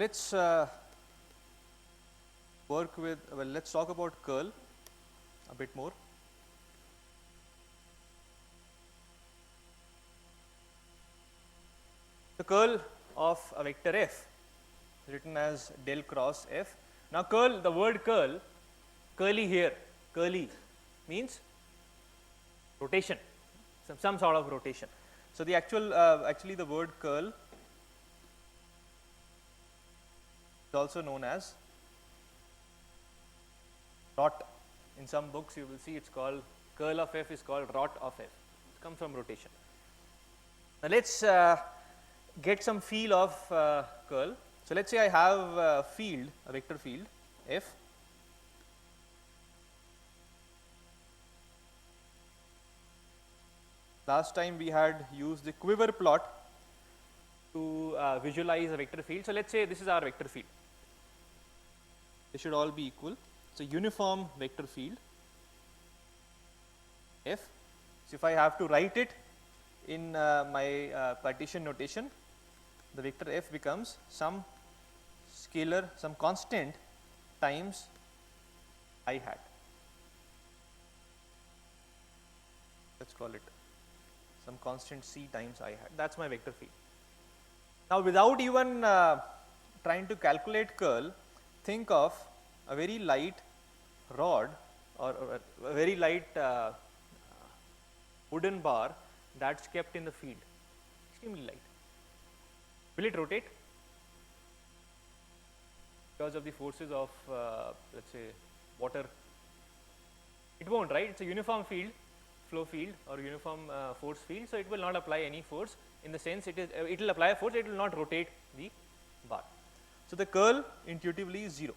let's work with, well, let's talk about curl a bit more. The curl of a vector f written as del cross f. Now curl, the word curl, curly here, curly means rotation, some sort of rotation. So the actual, actually the word curl is also known as rot. In some books you will see it's called curl of f is called rot of f. It comes from rotation. Now let's get some feel of curl. So let's say I have a field, a vector field f. Last time we had used the quiver plot to visualize a vector field. So let's say this is our vector field. They should all be equal. So uniform vector field f. So if I have to write it in my partition notation, the vector f becomes some scalar, some constant times I hat. Let's call it some constant c times I hat. That's my vector field. Now without even trying to calculate curl, think of a very light rod or a very light wooden bar that's kept in the field, extremely light. Will it rotate? Because of the forces of let's say water, it won't, right? It's a uniform field, flow field or uniform force field, so it will not apply any force. In the sense it will apply a force, it will not rotate the bar. So the curl intuitively is 0.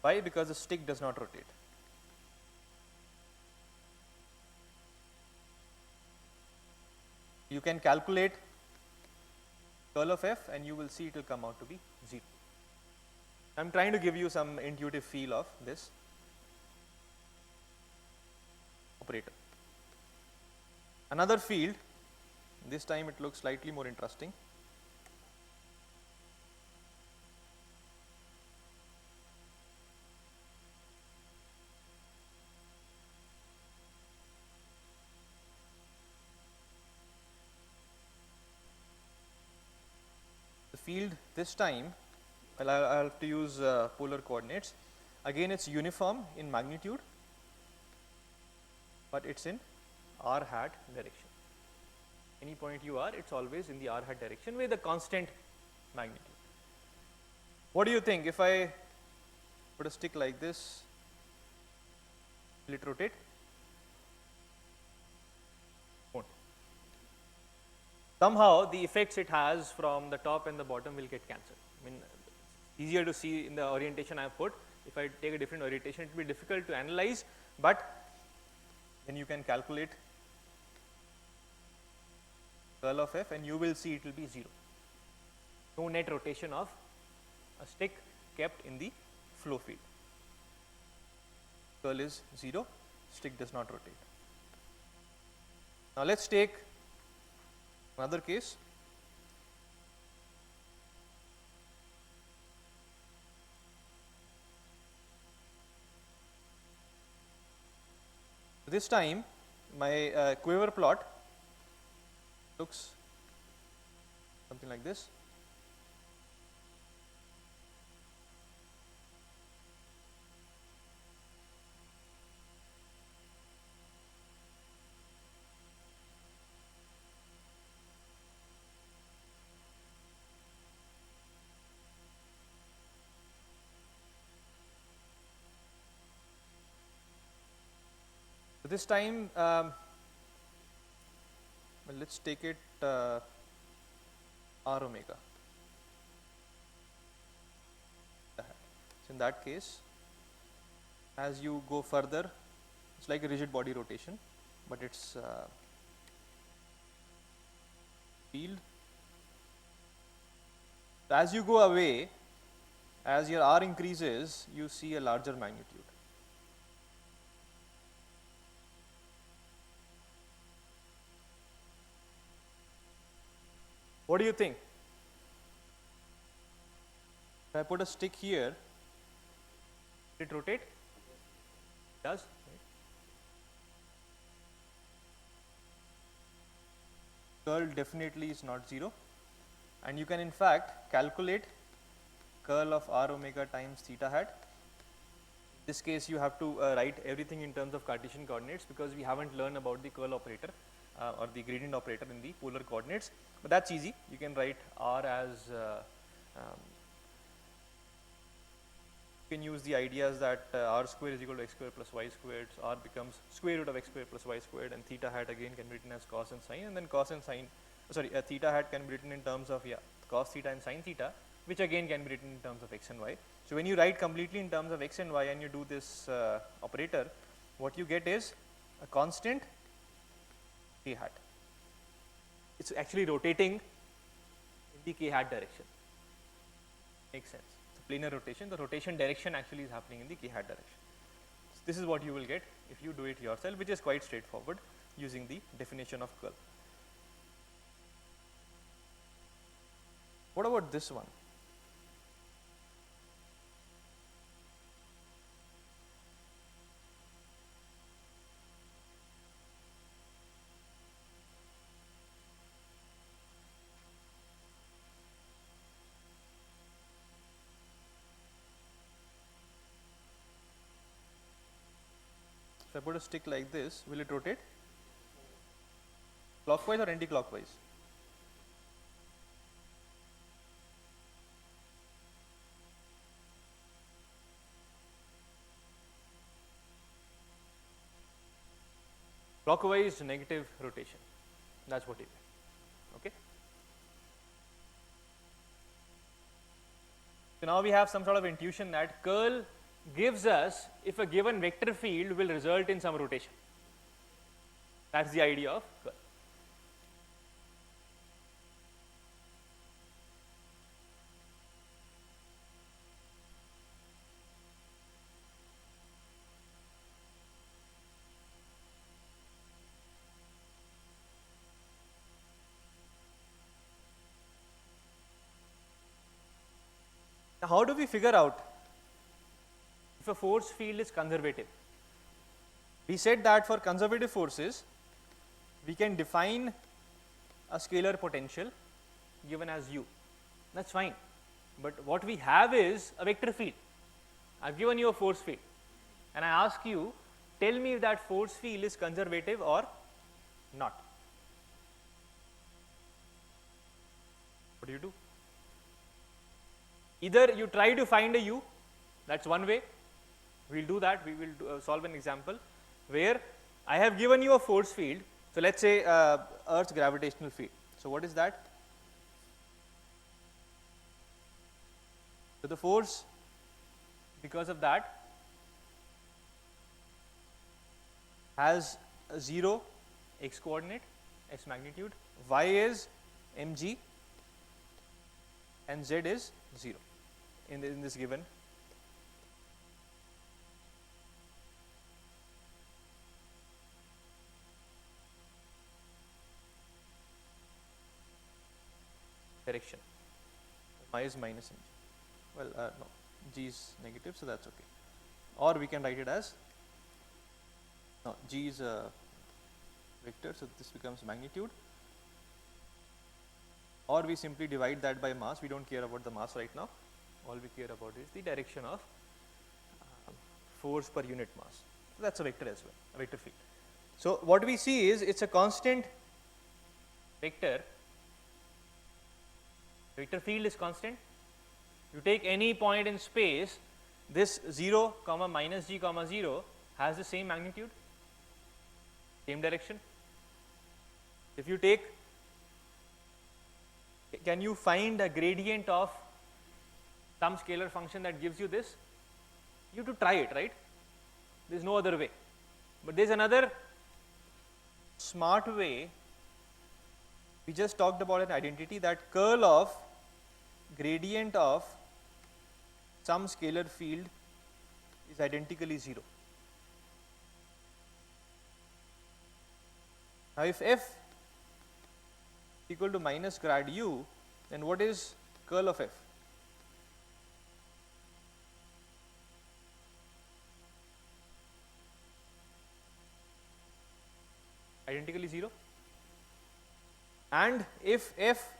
Why? Because the stick does not rotate. You can calculate curl of f and you will see it will come out to be 0. I am trying to give you some intuitive feel of this operator. Another field, this time it looks slightly more interesting. The field this time, well, I have to use polar coordinates. Again, it's uniform in magnitude, but it's in r hat direction. Any point you are, it's always in the r hat direction with a constant magnitude. What do you think if I put a stick like this, will it rotate? Won't. Somehow the effects it has from the top and the bottom will get cancelled. I mean, easier to see in the orientation I have put. If I take a different orientation, it will be difficult to analyze, but then you can calculate curl of f and you will see it will be 0. No net rotation of a stick kept in the flow field. Curl is 0, stick does not rotate. Now let's take another case. This time my quiver plot looks something like this. This time, well, let's take it r omega. So in that case, as you go further, it's like a rigid body rotation, but it's field. As you go away, as your r increases, you see a larger magnitude. What do you think? If I put a stick here, did it rotate? It does. Right? Curl definitely is not 0, and you can in fact calculate curl of r omega times theta hat. In this case, you have to write everything in terms of Cartesian coordinates, because we haven't learned about the curl operator or the gradient operator in the polar coordinates, but that's easy. You can write r as you can use the ideas that r square is equal to x square plus y squared, so r becomes square root of x square plus y squared, and theta hat again can be written as cos and sine, and then cos and sine, theta hat can be written in terms of cos theta and sine theta, which again can be written in terms of x and y. So when you write completely in terms of x and y and you do this operator, what you get is a constant k hat. It's actually rotating in the k hat direction. Makes sense. It's a planar rotation. The rotation direction actually is happening in the k hat direction. So this is what you will get if you do it yourself, which is quite straightforward using the definition of curl. What about this one? If I put a stick like this, will it rotate? Clockwise or anti-clockwise? Clockwise negative rotation. That's what it is. Okay. So now we have some sort of intuition that curl gives us if a given vector field will result in some rotation. That's the idea of curl. Now, how do we figure out if a force field is conservative? We said that for conservative forces, we can define a scalar potential given as u. That's fine. But what we have is a vector field. I've given you a force field, and I ask you, tell me if that force field is conservative or not. What do you do? Either you try to find a u, that's one way. We'll do that. We will solve an example where I have given you a force field. So let's say Earth's gravitational field. So what is that? So the force because of that has a 0 x coordinate, x magnitude, y is mg, and z is 0 in this given direction. Y is minus mg. Well, no, g is negative, so that's okay. Or we can write it as, no, g is a vector, so this becomes magnitude. Or we simply divide that by mass. We don't care about the mass right now. All we care about is the direction of force per unit mass. So that's a vector as well, a vector field. So what we see is it's a constant vector. Vector field is constant. You take any point in space, this 0 comma minus g comma 0 has the same magnitude, same direction. If you take, can you find a gradient of some scalar function that gives you this? You have to try it, right? There is no other way. But there is another smart way. We just talked about an identity that curl of gradient of some scalar field is identically 0. Now, if f equal to minus grad u, then what is curl of f? Identically 0. And if f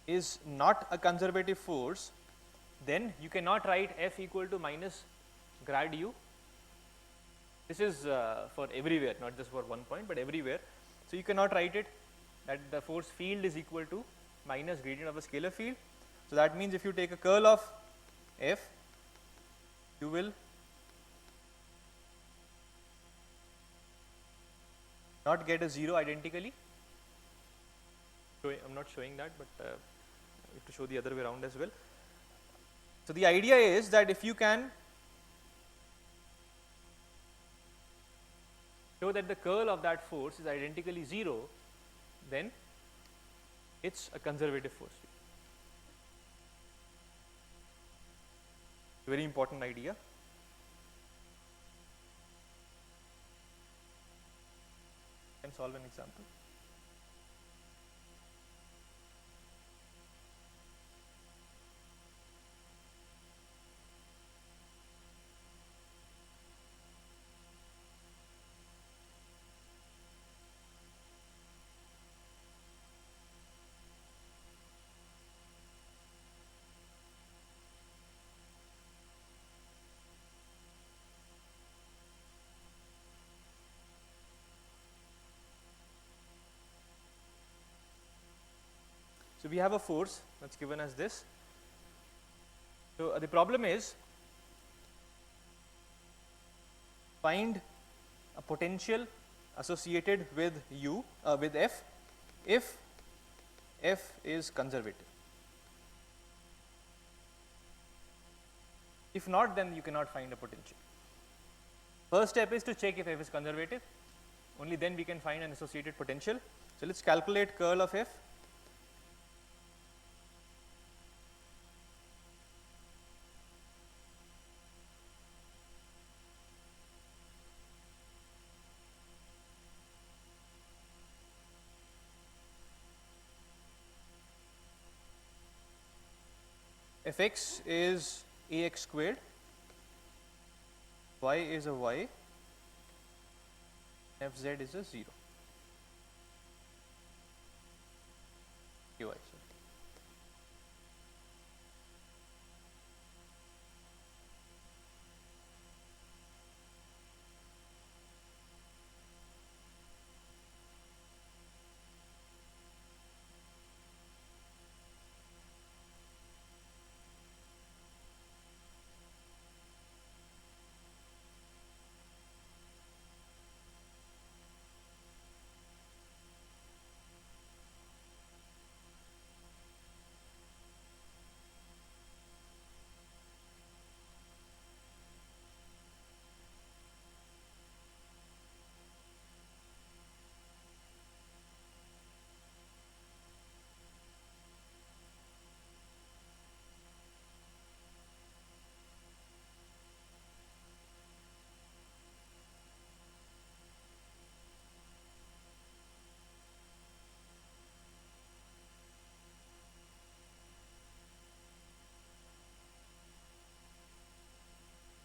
is not a conservative force, then you cannot write f equal to minus grad u. This is for everywhere, not just for one point, but everywhere. So you cannot write it that the force field is equal to minus gradient of the scalar field. So that means if you take a curl of f, you will not get a 0 identically. So I'm not showing that, but I have to show the other way around as well. So the idea is that if you can show that the curl of that force is identically 0, then it's a conservative force field. Very important idea. Can solve an example. So we have a force that's given as this. So the problem is find a potential associated with u with f if f is conservative. If not, then you cannot find a potential. First step is to check if f is conservative. Only then we can find an associated potential. So let's calculate curl of f. Fx is ax squared, y is a y, fz is a 0. Qi, sorry.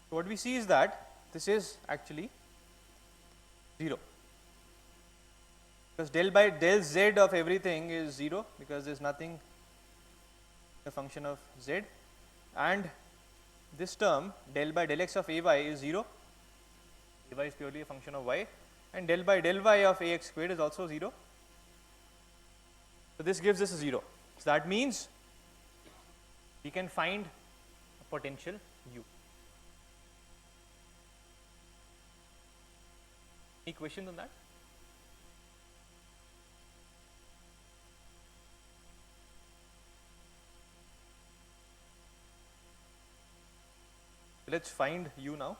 So what we see is that this is actually 0, because del z of everything is 0, because there is nothing a function of z, and this term del by del x of ay is 0, ay is purely a function of y, and del by del y of ax squared is also 0. So this gives us a 0. So that means we can find a potential u. Any questions on that? Let's find u now.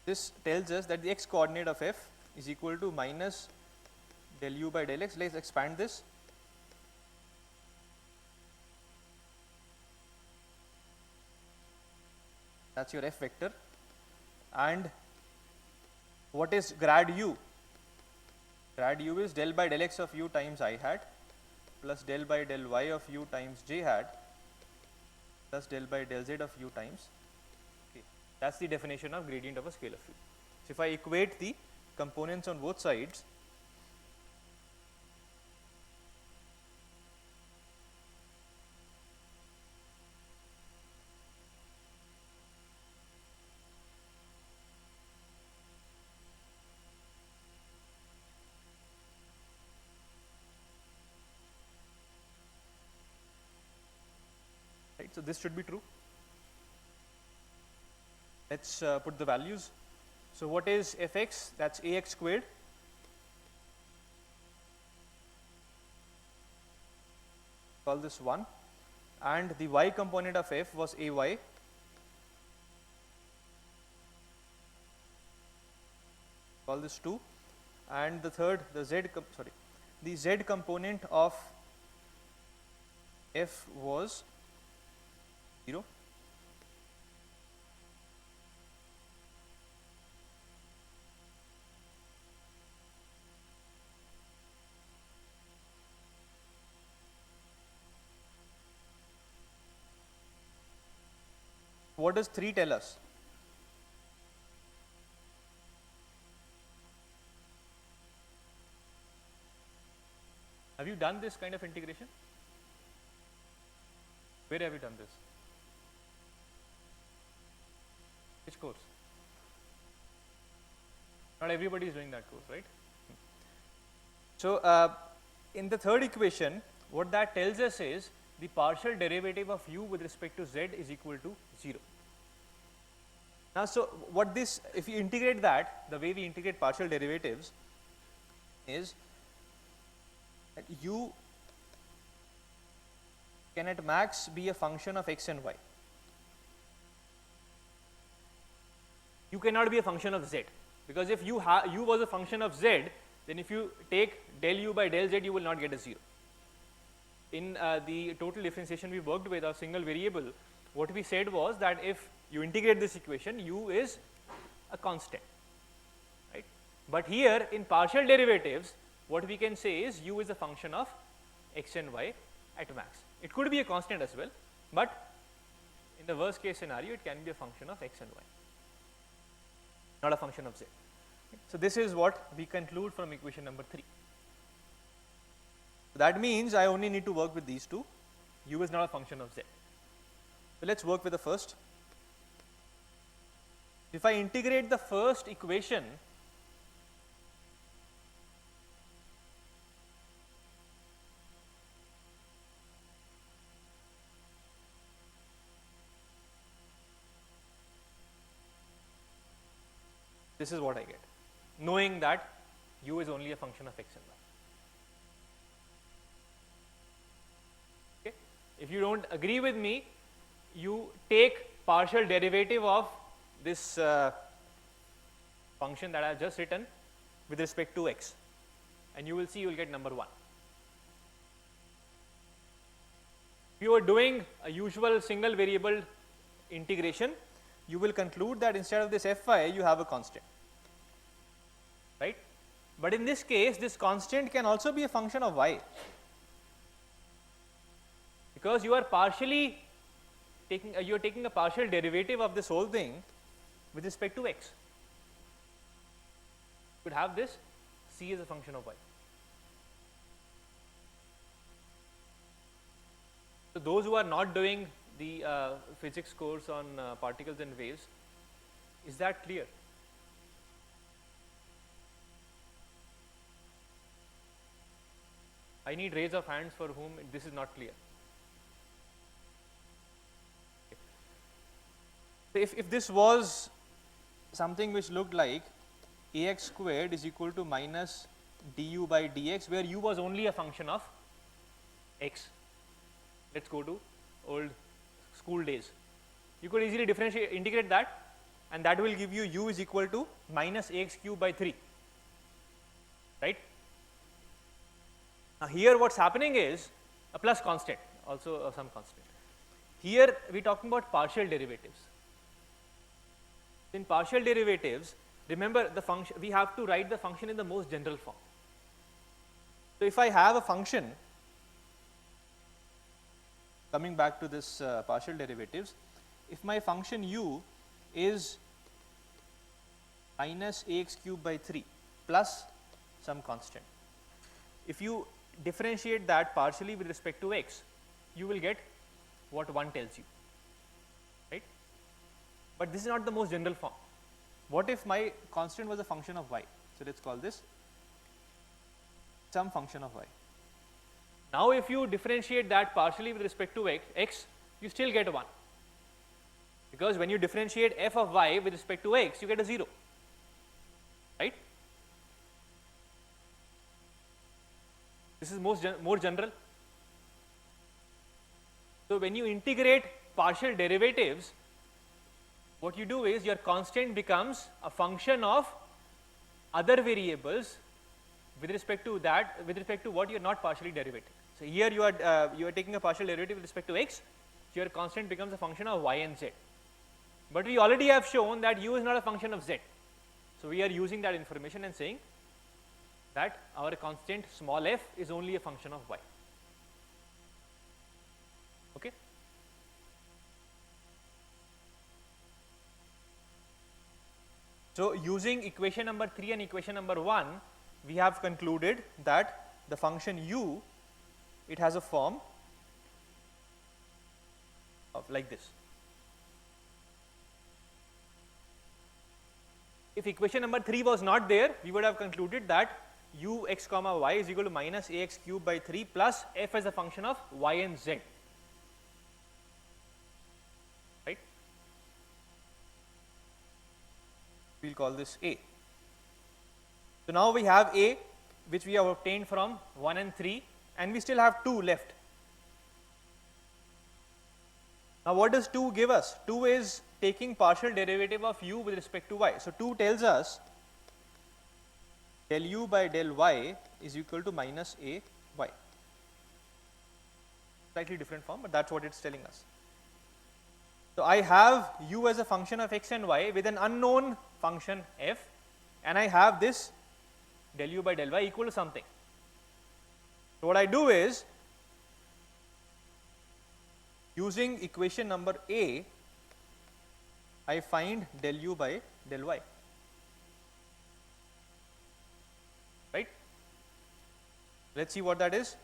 This tells us that the x coordinate of f is equal to minus del u by del x. Let's expand this. that's your f vector, and what is grad u? Grad u is del by del x of u times I hat plus del by del y of u times j hat plus del by del z of u times k. That's the definition of gradient of a scalar field. So if I equate the components on both sides, right, so this should be true. Let's put the values. So what is fx? That's ax squared call this 1, and the y component of f was ay, call this 2, and the third, the z component of f was 0. What does 3 tell us? Have you done this kind of integration? Where have you done this? Which course? Not everybody is doing that course, right? So, in the third equation, what that tells us is the partial derivative of u with respect to z is equal to 0. Now, so what this, if you integrate that, the way we integrate partial derivatives is that u can at max be a function of x and y. U cannot be a function of z, because if u was a function of z, then if you take del u by del z, you will not get a 0. In the total differentiation we worked with a single variable, what we said was that if you integrate this equation, u is a constant, right? But here in partial derivatives, what we can say is u is a function of x and y at max. It could be a constant as well, but in the worst case scenario, it can be a function of x and y, not a function of z. So this is what we conclude from equation number 3. That means I only need to work with these two. U is not a function of z. So let's work with the first. If I integrate the first equation, this is what I get, knowing that u is only a function of x and y. Okay. If you don't agree with me, you take partial derivative of this function that I have just written with respect to x, and you will see you will get number 1. If you are doing a usual single variable integration, you will conclude that instead of this fi, you have a constant, right? But in this case, this constant can also be a function of y, because you are partially taking you are taking a partial derivative of this whole thing with respect to x. You could have this c as a function of y. So those who are not doing the physics course on particles and waves, is that clear? I need raise of hands for whom this is not clear. Okay. So if this was something which looked like ax squared is equal to minus du by dx, where u was only a function of x. Let's go to old school days. You could easily differentiate, integrate that, and that will give you u is equal to minus ax cube by 3, right? Now here what's happening is a plus constant, also some constant. Here we are talking about partial derivatives. In partial derivatives, remember the function, we have to write the function in the most general form. So if I have a function, coming back to this partial derivatives, if my function u is minus ax cube by 3 plus some constant, if you differentiate that partially with respect to x, you will get what 1 tells you, right? But this is not the most general form. What if my constant was a function of y? So let's call this some function of y. Now if you differentiate that partially with respect to x, you still get 1, because when you differentiate f of y with respect to x, you get a 0, right? This is more general. So when you integrate partial derivatives, what you do is your constant becomes a function of other variables with respect to that, with respect to what you are not partially derivating. So here you are taking a partial derivative with respect to x, so your constant becomes a function of y and z. But we already have shown that u is not a function of z. So we are using that information and saying that our constant small f is only a function of y. Okay? So using equation number 3 and equation number 1, we have concluded that the function u, it has a form of like this. If equation number 3 was not there, we would have concluded that u x comma y is equal to minus ax cube by 3 plus f as a function of y and z, right? We will call this a. So now we have a, which we have obtained from 1 and 3, and we still have 2 left. Now what does 2 give us? 2 is taking partial derivative of u with respect to y. So 2 tells us del u by del y is equal to minus a y. Slightly different form, but that's what it's telling us. So I have u as a function of x and y with an unknown function f, and I have this del u by del y equal to something. So what I do is, using equation number a, I find del u by del y, right? Let's see what that is.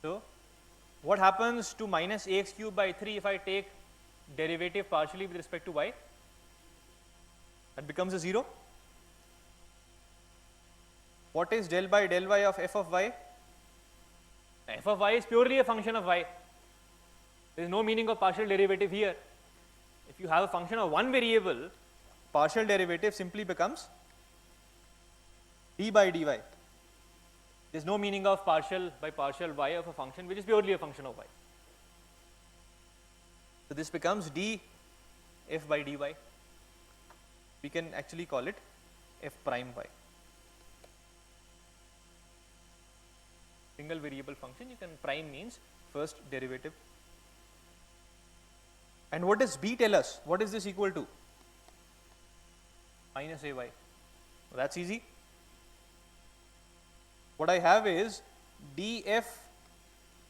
So what happens to minus ax cube by 3 if I take derivative partially with respect to y? That becomes a 0. What is del by del y of f of y? F of y is purely a function of y. There is no meaning of partial derivative here. If you have a function of one variable, partial derivative simply becomes d by dy. There is no meaning of partial by partial y of a function which is purely a function of y. So this becomes d f by dy. We can actually call it f prime y. Single variable function, you can, prime means first derivative. And what does b tell us? What is this equal to? Minus ay. Well, that's easy. What I have is df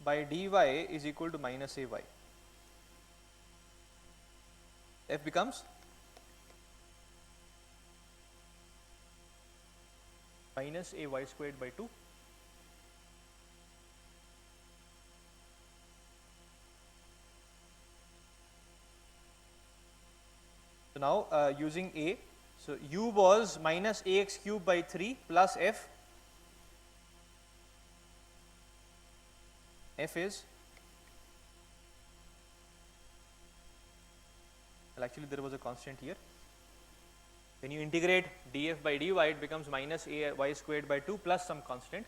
by dy is equal to minus ay. F becomes minus ay squared by 2. So now using a, so u was minus ax cube by 3 plus f. F is, well, actually there was a constant here. When you integrate df by dy, it becomes minus ay squared by 2 plus some constant.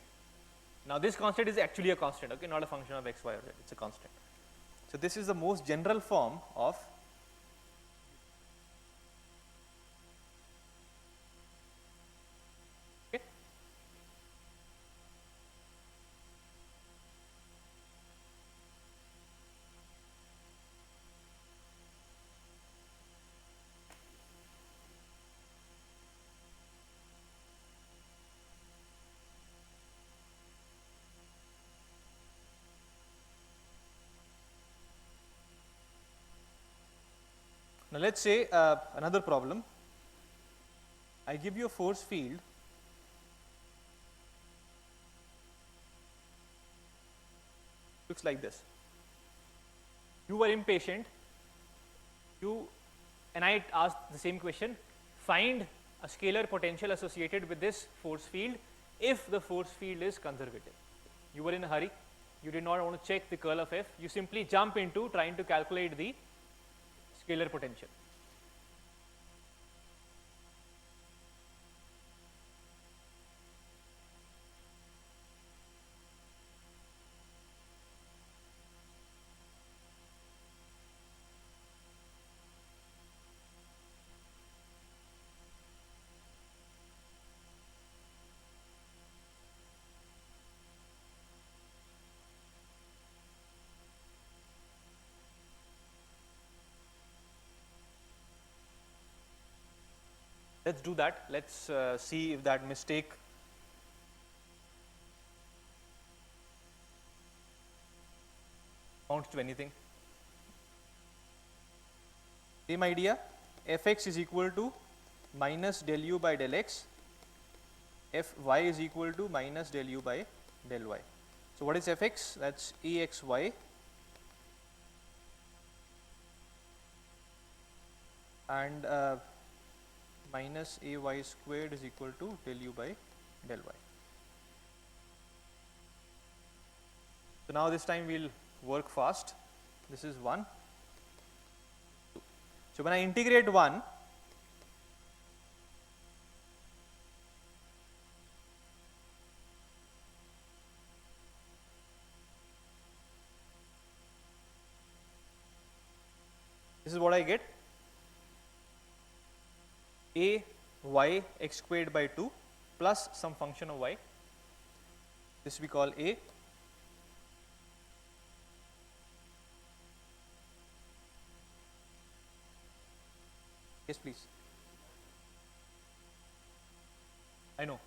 Now this constant is actually a constant, okay, not a function of x, y or z, it's a constant. So this is the most general form of Now let's say another problem. I give you a force field looks like this. You were impatient, and I asked the same question, find a scalar potential associated with this force field if the force field is conservative. You were in a hurry, you did not want to check the curl of F, you simply jump into trying to calculate the scalar potential. Let's do that. Let's see if that mistake amounts to anything. Same idea, fx is equal to minus del u by del x, fy is equal to minus del u by del y. So what is fx? That's axy and minus ay squared is equal to del u by del y. So now this time we'll work fast. This is 1. So when I integrate 1, this is what I get, a y x squared by 2 plus some function of y, this we call a, yes please, I know,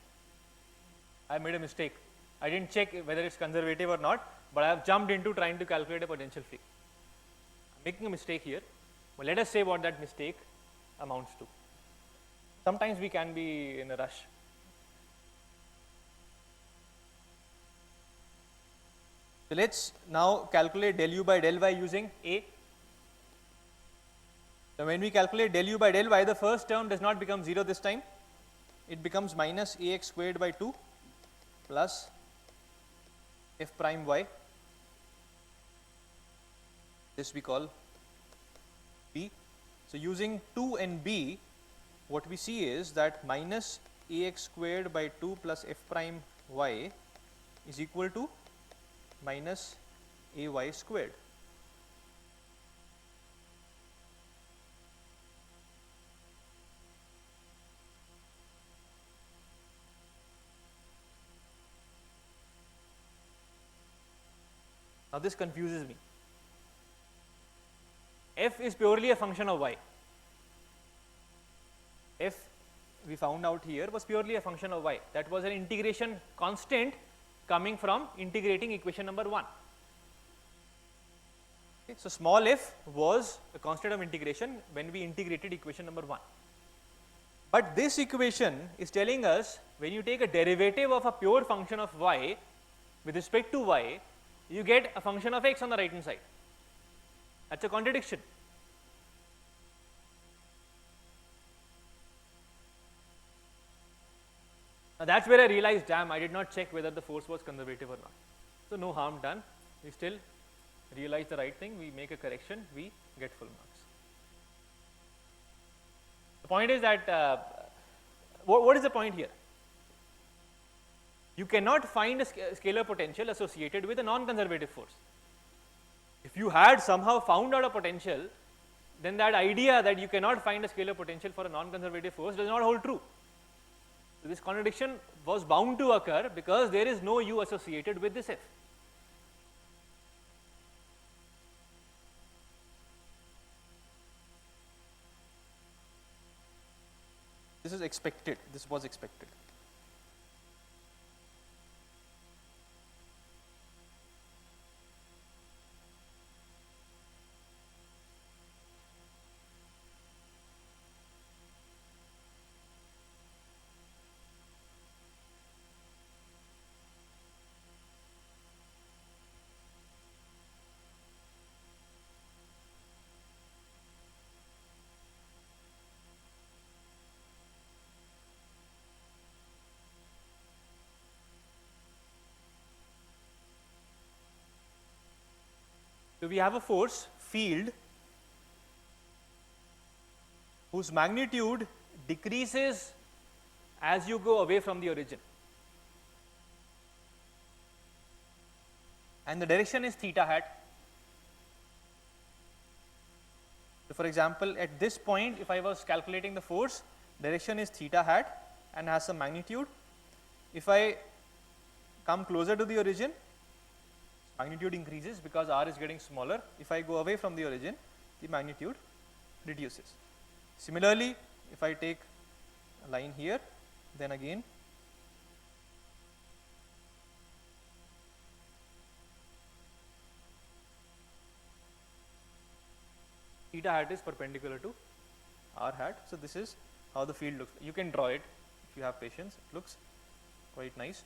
I made a mistake, I didn't check whether it's conservative or not, but I have jumped into trying to calculate a potential field. I'm making a mistake here, but let us say what that mistake amounts to. Sometimes we can be in a rush. So let's now calculate del u by del y using a. So when we calculate del u by del y, the first term does not become 0 this time. It becomes minus ax squared by 2 plus f prime y. This we call b. So using 2 and b, what we see is that minus ax squared by 2 plus f prime y is equal to minus ay squared. Now this confuses me. F is purely a function of y. F we found out here was purely a function of y. That was an integration constant coming from integrating equation number 1. Okay, so small f was a constant of integration when we integrated equation number 1. But this equation is telling us when you take a derivative of a pure function of y with respect to y, you get a function of x on the right hand side. That's a contradiction. Now that's where I realized, damn, I did not check whether the force was conservative or not. So no harm done. We still realize the right thing, we make a correction, we get full marks. The point is that, what is the point here? You cannot find a scalar potential associated with a non-conservative force. If you had somehow found out a potential, then that idea that you cannot find a scalar potential for a non-conservative force does not hold true. So this contradiction was bound to occur because there is no u associated with this f. This is expected, this was expected. So we have a force field whose magnitude decreases as you go away from the origin, and the direction is theta hat. So for example, at this point, if I was calculating the force, direction is theta hat and has some magnitude. If I come closer to the origin, magnitude increases because r is getting smaller. If I go away from the origin, the magnitude reduces. Similarly, if I take a line here, then again theta hat is perpendicular to r hat. So this is how the field looks. You can draw it if you have patience. It looks quite nice.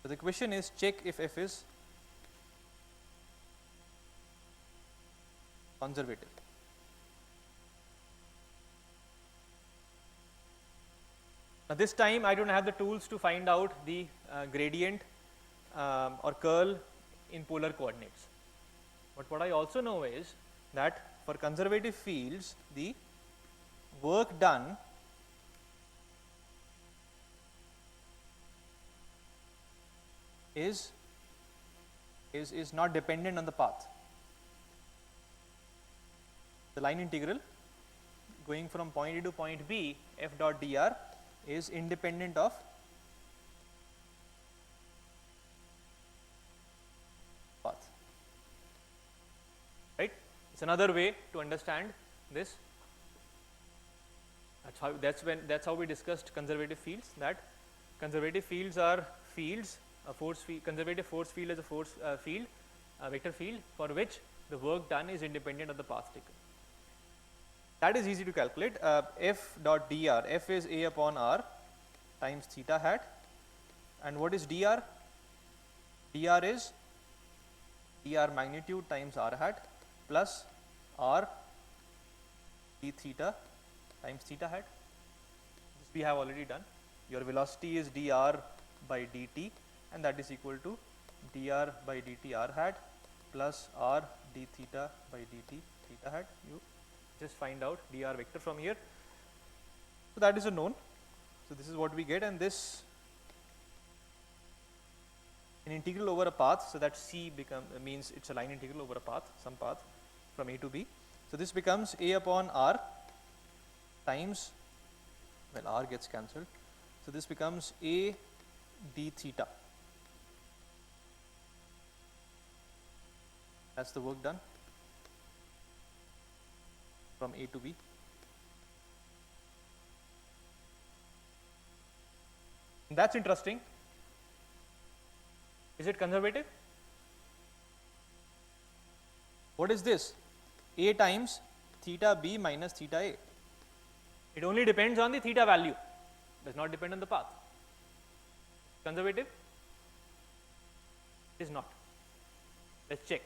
So the question is, check if f is conservative. Now this time I don't have the tools to find out the gradient or curl in polar coordinates. But what I also know is that for conservative fields, the work done is not dependent on the path. The line integral going from point A to point B, f dot dr, is independent of path. Right? It's another way to understand this. That's how we discussed conservative fields. That conservative fields are fields. A force field, conservative force field is a force field, a vector field for which the work done is independent of the path taken. That is easy to calculate. F dot dr, f is a upon r times theta hat, and what is dr? Dr is dr magnitude times r hat plus r d theta times theta hat. This we have already done. Your velocity is dr by dt, and that is equal to dr by dt r hat plus r d theta by dt theta hat. You just find out dr vector from here. So that is a known. So this is what we get, and this an integral over a path. So that c means it's a line integral over a path, some path from A to B. So this becomes a upon r times, well, r gets cancelled. So this becomes a d theta. That's the work done from A to B. And that's interesting. Is it conservative? What is this? A times theta b minus theta a. It only depends on the theta value, does not depend on the path. Conservative? It is not. Let's check.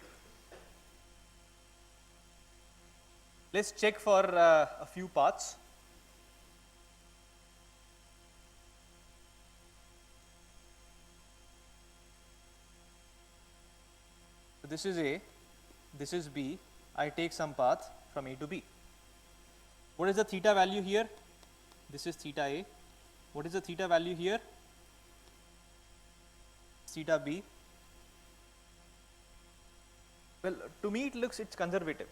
Let's check for a few paths. So this is A, this is B. I take some path from A to B. What is the theta value here? This is theta A. What is the theta value here? Theta B. Well, to me it's conservative.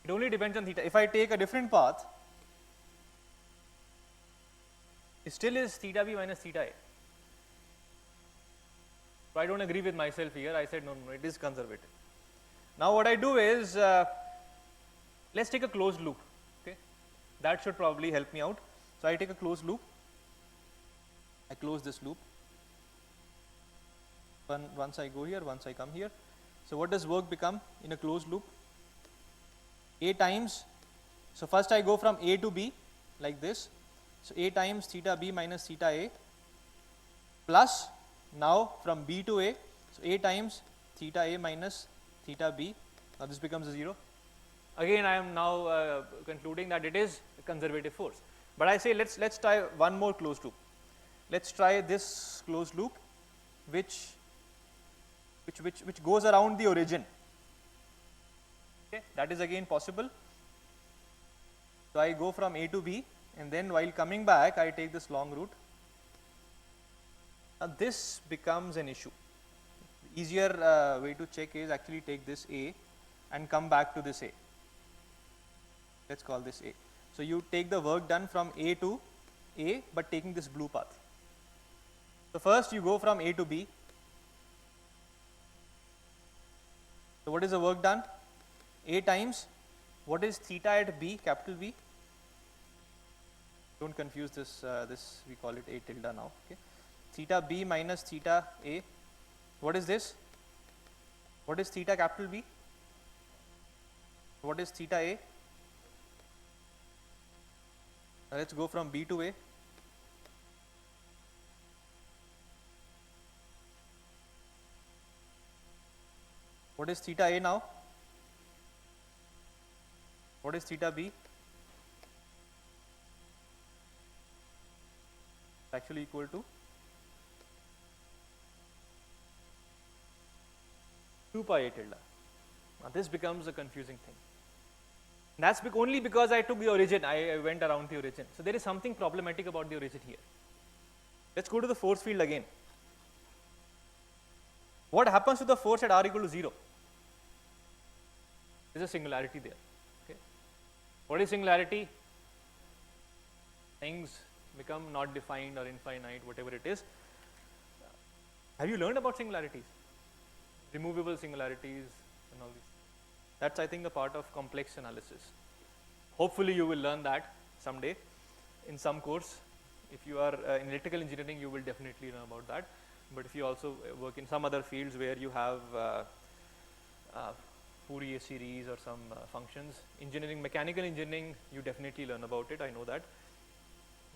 It only depends on theta. If I take a different path, it still is theta b minus theta a. So I don't agree with myself here. I said no, it is conservative. Now what I do is, let's take a closed loop. Okay, that should probably help me out. So I take a closed loop. I close this loop. Once I go here, once I come here. So what does work become in a closed loop? A times, so first I go from A to B like this. So A times theta b minus theta a plus, now from B to A, so A times theta a minus theta b. Now this becomes a 0. Again I am now concluding that it is a conservative force. But I say let's try one more closed loop. Let's try this closed loop which goes around the origin. Okay, that is again possible. So I go from A to B, and then while coming back I take this long route. Now this becomes an issue. Easier way to check is actually take this A and come back to this A. Let's call this A. So you take the work done from A to A, but taking this blue path. So first you go from A to B. So what is the work done? A times, what is theta at B, capital B? Don't confuse this, we call it A tilde now. Okay. Theta B minus theta A. What is this? What is theta capital B? What is theta A? Now let's go from B to A. What is theta A now? What is theta B? Actually equal to 2 pi A tilde. Now this becomes a confusing thing. That's only because I took the origin, I went around the origin. So there is something problematic about the origin here. Let's go to the force field again. What happens to the force at r equal to 0? There is a singularity there. Okay. What is singularity? Things become not defined or infinite, whatever it is. Have you learned about singularities? Removable singularities and all these. That's, I think, a part of complex analysis. Hopefully you will learn that someday in some course. If you are in electrical engineering, you will definitely learn about that. But if you also work in some other fields where you have Fourier series or some functions, engineering, mechanical engineering, you definitely learn about it. I know that.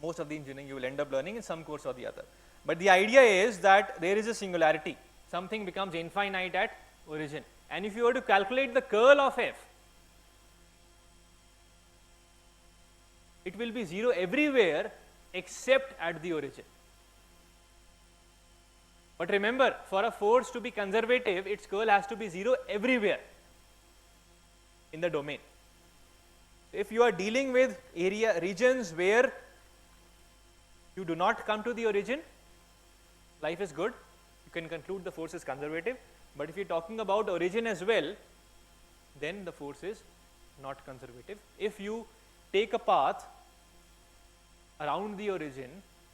Most of the engineering you will end up learning in some course or the other. But the idea is that there is a singularity. Something becomes infinite at origin. And if you were to calculate the curl of f, it will be 0 everywhere except at the origin. But remember, for a force to be conservative, its curl has to be 0 everywhere in the domain. If you are dealing with regions where you do not come to the origin, life is good. You can conclude the force is conservative. But if you are talking about origin as well, then the force is not conservative. If you take a path around the origin,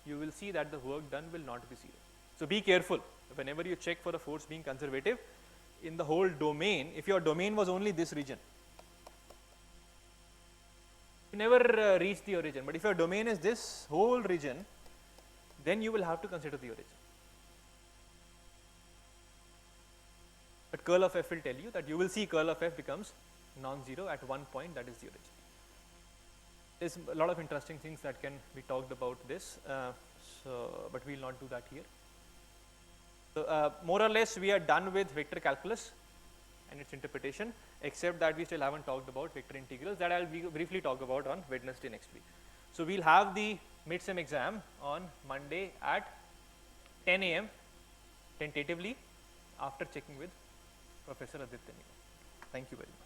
you will see that the work done will not be 0. So be careful whenever you check for a force being conservative in the whole domain. If your domain was only this region, you never reach the origin. But if your domain is this whole region, then you will have to consider the origin. But curl of f will tell you that you will see curl of f becomes non-zero at one point, that is the origin. There's a lot of interesting things that can be talked about this, but we will not do that here. So more or less we are done with vector calculus and its interpretation, except that we still haven't talked about vector integrals. That I will briefly talk about on Wednesday next week. So we will have the mid-sem exam on Monday at 10 a.m. tentatively, after checking with Professor Aditya. Thank you very much.